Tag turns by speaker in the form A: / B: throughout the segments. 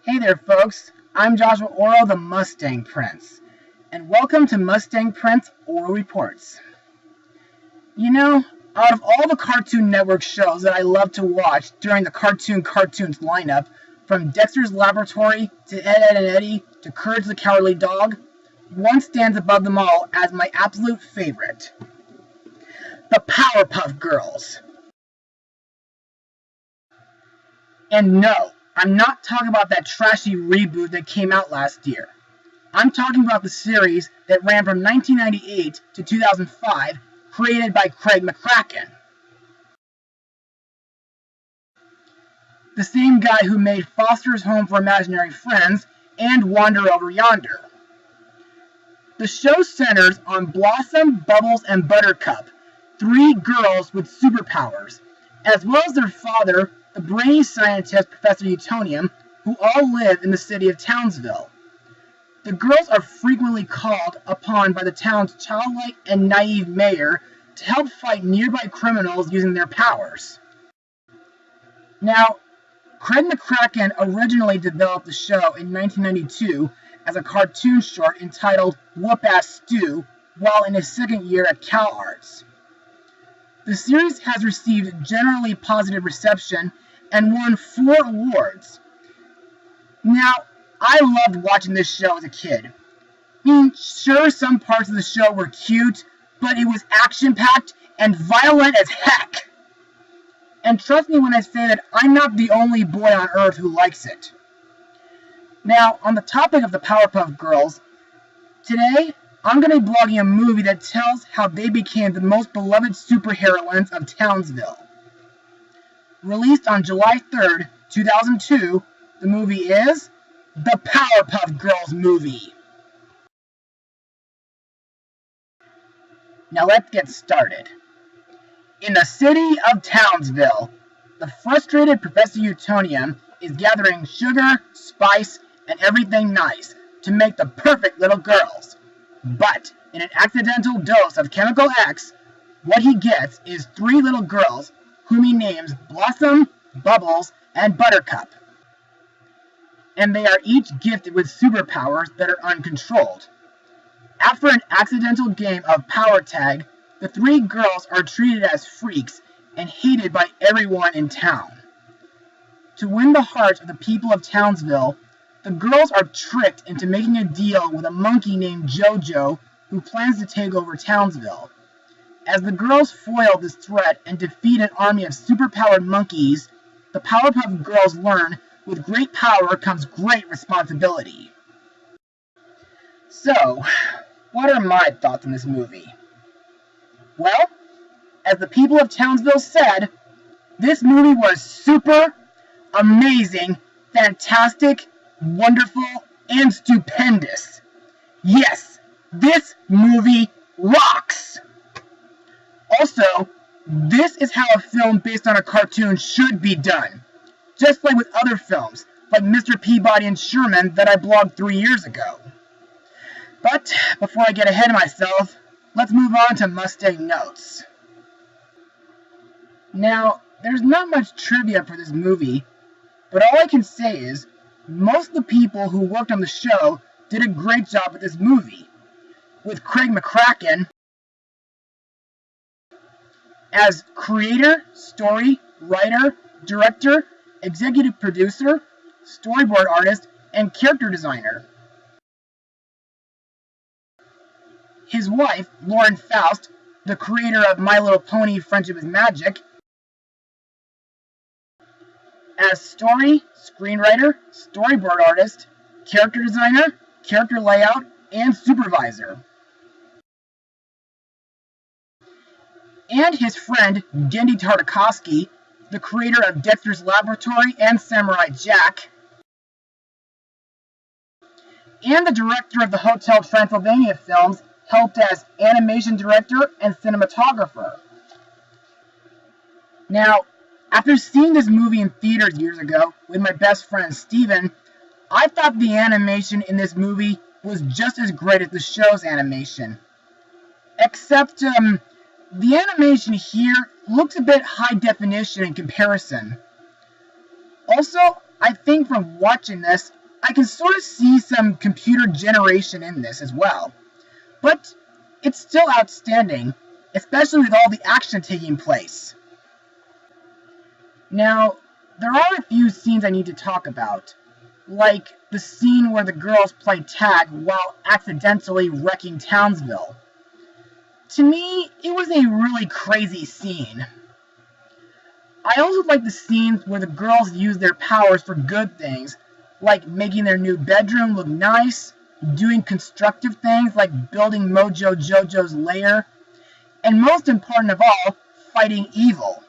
A: Hey there, folks. I'm Joshua Orro, the Mustang Prince, and welcome to Mustang Prince Orro Reports. You know, out of all the Cartoon Network shows that I love to watch during the Cartoons lineup, from Dexter's Laboratory to Ed, Edd n Eddy to Courage the Cowardly Dog, one stands above them all as my absolute favorite: the Powerpuff Girls. And no, I'm not talking about that trashy reboot that came out last year. I'm talking about the series that ran from 1998 to 2005, created by Craig McCracken. The same guy who made Foster's Home for Imaginary Friends and Wander Over Yonder. The show centers on Blossom, Bubbles, and Buttercup, three girls with superpowers, as well as their father, the brainy scientist Professor Utonium, who all live in the city of Townsville. The girls are frequently called upon by the town's childlike and naive mayor to help fight nearby criminals using their powers. Now, Craig McCracken originally developed the show in 1992 as a cartoon short entitled Whoop-Ass Stew while in his second year at Cal Arts. The series has received generally positive reception and won 4 awards. Now, I loved watching this show as a kid. I mean, sure, some parts of the show were cute, but it was action-packed and violent as heck. And trust me when I say that I'm not the only boy on earth who likes it. Now, on the topic of the Powerpuff Girls, today I'm going to be blogging a movie that tells how they became the most beloved superheroines of Townsville. Released on July 3rd, 2002, the movie is The Powerpuff Girls Movie. Now let's get started. In the city of Townsville, the frustrated Professor Utonium is gathering sugar, spice, and everything nice to make the perfect little girls. But in an accidental dose of Chemical X, what he gets is 3 little girls whom he names Blossom, Bubbles, and Buttercup. And they are each gifted with superpowers that are uncontrolled. After an accidental game of power tag, the 3 girls are treated as freaks and hated by everyone in town. To win the hearts of the people of Townsville, the girls are tricked into making a deal with a monkey named Jojo who plans to take over Townsville. As the girls foil this threat and defeat an army of superpowered monkeys, the Powerpuff Girls learn with great power comes great responsibility. So, what are my thoughts on this movie? Well, as the people of Townsville said, this movie was super, amazing, fantastic, wonderful, and stupendous. Yes, this movie rocks! Also, this is how a film based on a cartoon should be done. Just like with other films, like Mr. Peabody and Sherman that I blogged 3 years ago. But, before I get ahead of myself, let's move on to Mustang Notes. Now, there's not much trivia for this movie, but all I can say is, most of the people who worked on the show did a great job with this movie, with Craig McCracken as creator, story, writer, director, executive producer, storyboard artist, and character designer. His wife, Lauren Faust, the creator of My Little Pony: Friendship is Magic, as story, screenwriter, storyboard artist, character designer, character layout, and supervisor. And his friend, Gendy Tartakovsky, the creator of Dexter's Laboratory and Samurai Jack, and the director of the Hotel Transylvania films, helped as animation director and cinematographer. Now, after seeing this movie in theaters years ago with my best friend Steven, I thought the animation in this movie was just as great as the show's animation. Except, the animation here looks a bit high definition in comparison. Also, I think from watching this, I can sort of see some computer generation in this as well. But it's still outstanding, especially with all the action taking place. Now, there are a few scenes I need to talk about, like the scene where the girls play tag while accidentally wrecking Townsville. To me, it was a really crazy scene. I also like the scenes where the girls use their powers for good things, like making their new bedroom look nice, doing constructive things like building Mojo Jojo's lair, and most important of all, fighting evil.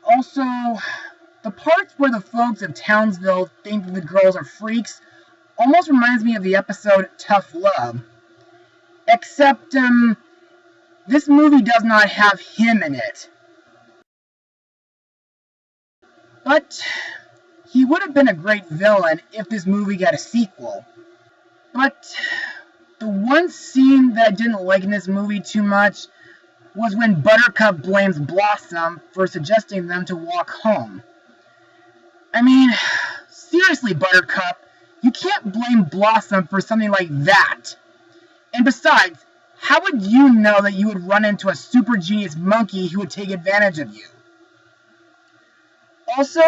A: Also, the parts where the folks of Townsville think that the girls are freaks almost reminds me of the episode Tough Love. Except, this movie does not have him in it. But he would have been a great villain if this movie got a sequel. But the one scene that I didn't like in this movie too much was when Buttercup blames Blossom for suggesting them to walk home. I mean, seriously, Buttercup, you can't blame Blossom for something like that. And besides, how would you know that you would run into a super genius monkey who would take advantage of you? Also,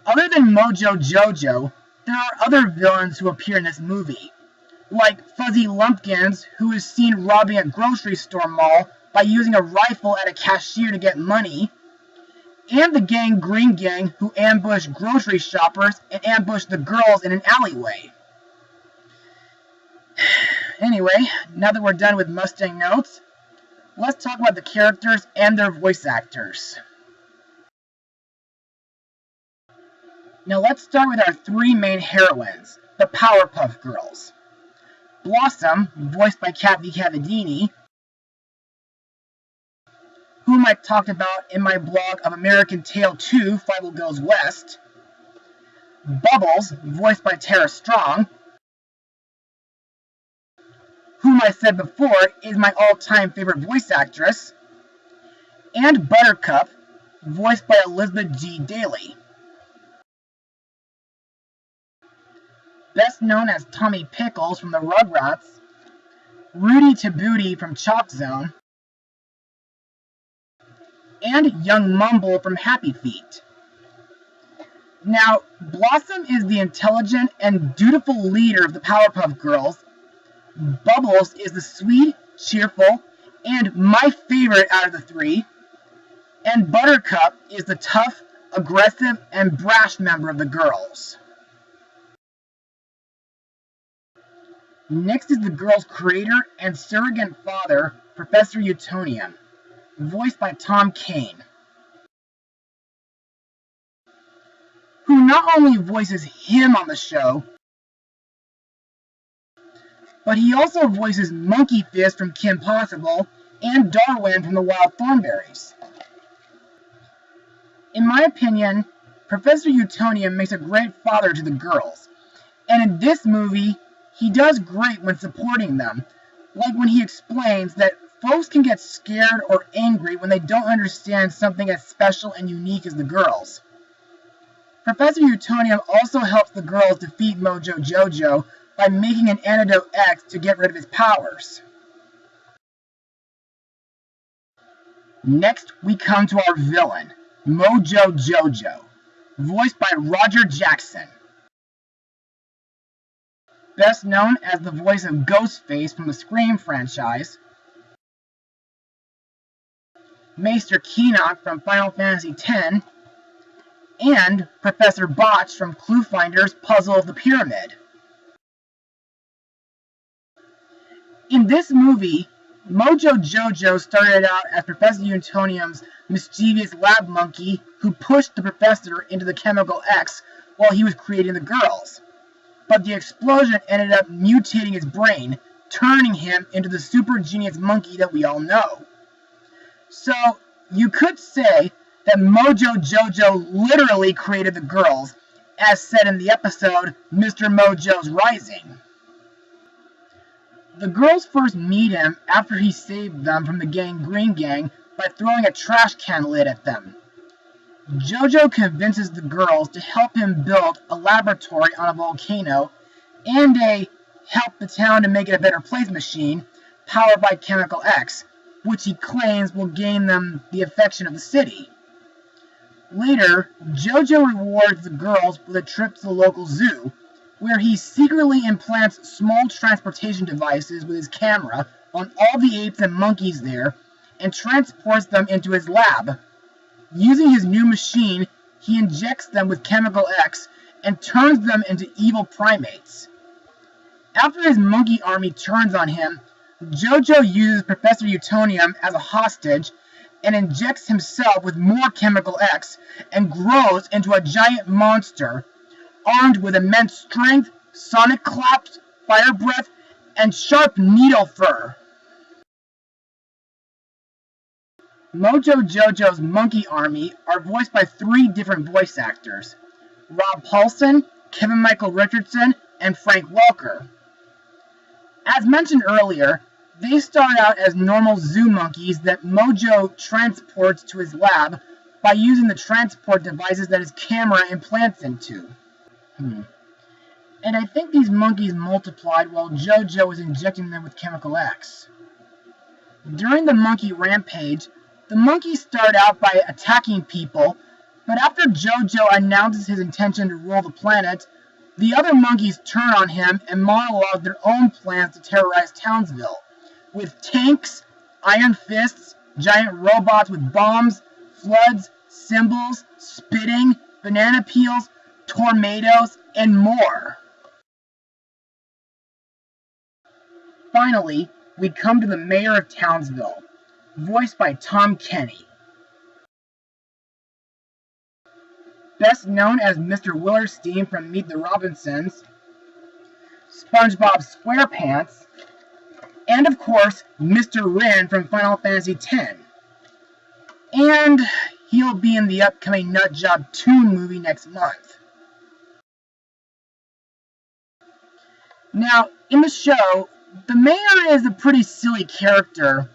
A: other than Mojo Jojo, there are other villains who appear in this movie, like Fuzzy Lumpkins, who is seen robbing a grocery store mall by using a rifle at a cashier to get money, and the gang Green Gang, who ambush grocery shoppers and ambush the girls in an alleyway. Anyway, now that we're done with Mustang notes, let's talk about the characters and their voice actors. Now let's start with our three main heroines, the Powerpuff Girls. Blossom, voiced by Kathy Cavadini, whom I talked about in my blog of American Tail 2, Five Goes West. Bubbles, voiced by Tara Strong, whom I said before is my all-time favorite voice actress. And Buttercup, voiced by Elizabeth G. Daly. Best known as Tommy Pickles from the Rugrats, Rudy Tabooty from Chalk Zone, and Young Mumble from Happy Feet. Now, Blossom is the intelligent and dutiful leader of the Powerpuff Girls. Bubbles is the sweet, cheerful, and my favorite out of the three. And Buttercup is the tough, aggressive, and brash member of the girls. Next is the girls' creator and surrogate father, Professor Utonium, voiced by Tom Kane, who not only voices him on the show, but he also voices Monkey Fist from Kim Possible and Darwin from the Wild Thornberrys. In my opinion, Professor Utonium makes a great father to the girls, and in this movie, he does great when supporting them, like when he explains that folks can get scared or angry when they don't understand something as special and unique as the girls. Professor Utonium also helps the girls defeat Mojo Jojo by making an antidote X to get rid of his powers. Next, we come to our villain, Mojo Jojo, voiced by Roger Jackson, best known as the voice of Ghostface from the Scream franchise, Maester Keenock from Final Fantasy X, and Professor Botch from Clue Finder's Puzzle of the Pyramid. In this movie, Mojo Jojo started out as Professor Utonium's mischievous lab monkey who pushed the professor into the chemical X while he was creating the girls. But the explosion ended up mutating his brain, turning him into the super genius monkey that we all know. So, you could say that Mojo Jojo literally created the girls, as said in the episode Mr. Mojo's Rising. The girls first meet him after he saved them from the gang Green Gang by throwing a trash can lid at them. Jojo convinces the girls to help him build a laboratory on a volcano and a help the town to make it a better place machine powered by Chemical X, which he claims will gain them the affection of the city. Later, Jojo rewards the girls with a trip to the local zoo, where he secretly implants small transportation devices with his camera on all the apes and monkeys there and transports them into his lab. Using his new machine, he injects them with Chemical X and turns them into evil primates. After his monkey army turns on him, Jojo uses Professor Utonium as a hostage and injects himself with more Chemical X and grows into a giant monster, armed with immense strength, sonic claps, fire breath, and sharp needle fur. Mojo Jojo's monkey army are voiced by 3 different voice actors: Rob Paulsen, Kevin Michael Richardson, and Frank Welker. As mentioned earlier, they start out as normal zoo monkeys that Mojo transports to his lab by using the transport devices that his camera implants into. And I think these monkeys multiplied while Jojo was injecting them with Chemical X. During the monkey rampage, the monkeys start out by attacking people, but after Jojo announces his intention to rule the planet, the other monkeys turn on him and monologue their own plans to terrorize Townsville, with tanks, iron fists, giant robots with bombs, floods, cymbals, spitting, banana peels, tornadoes, and more. Finally, we come to the Mayor of Townsville, voiced by Tom Kenny. Best known as Mr. Willerstein from Meet the Robinsons, SpongeBob SquarePants, and of course, Mr. Wren from Final Fantasy X. And he'll be in the upcoming Nutjob 2 movie next month. Now, in the show, the mayor is a pretty silly character.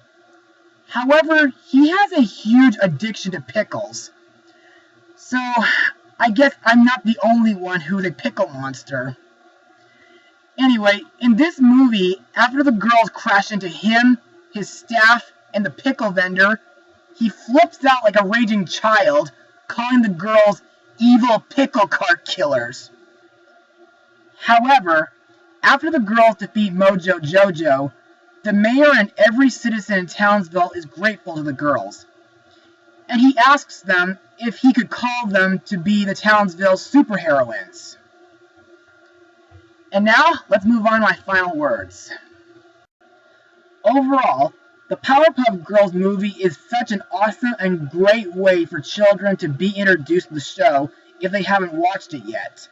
A: However, he has a huge addiction to pickles. So, I guess I'm not the only one who's a pickle monster. Anyway, in this movie, after the girls crash into him, his staff, and the pickle vendor, he flips out like a raging child, calling the girls evil pickle cart killers. However, after the girls defeat Mojo Jojo, the mayor and every citizen in Townsville is grateful to the girls. And he asks them if he could call them to be the Townsville superheroines. And now, let's move on to my final words. Overall, the Powerpuff Girls movie is such an awesome and great way for children to be introduced to the show if they haven't watched it yet.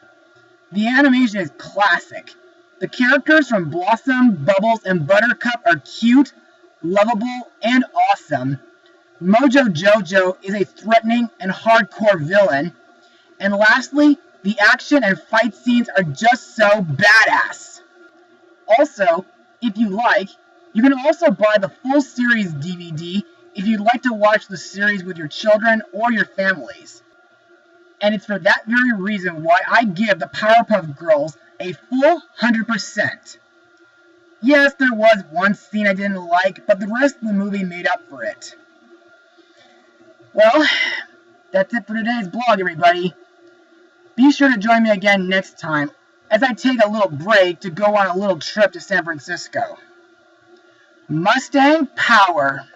A: The animation is classic. The characters from Blossom, Bubbles, and Buttercup are cute, lovable, and awesome. Mojo Jojo is a threatening and hardcore villain. And lastly, the action and fight scenes are just so badass. Also, if you like, you can also buy the full series DVD if you'd like to watch the series with your children or your families. And it's for that very reason why I give the Powerpuff Girls a full 100%. Yes, there was one scene I didn't like, but the rest of the movie made up for it. Well, that's it for today's blog, everybody. Be sure to join me again next time as I take a little break to go on a little trip to San Francisco. Mustang Power!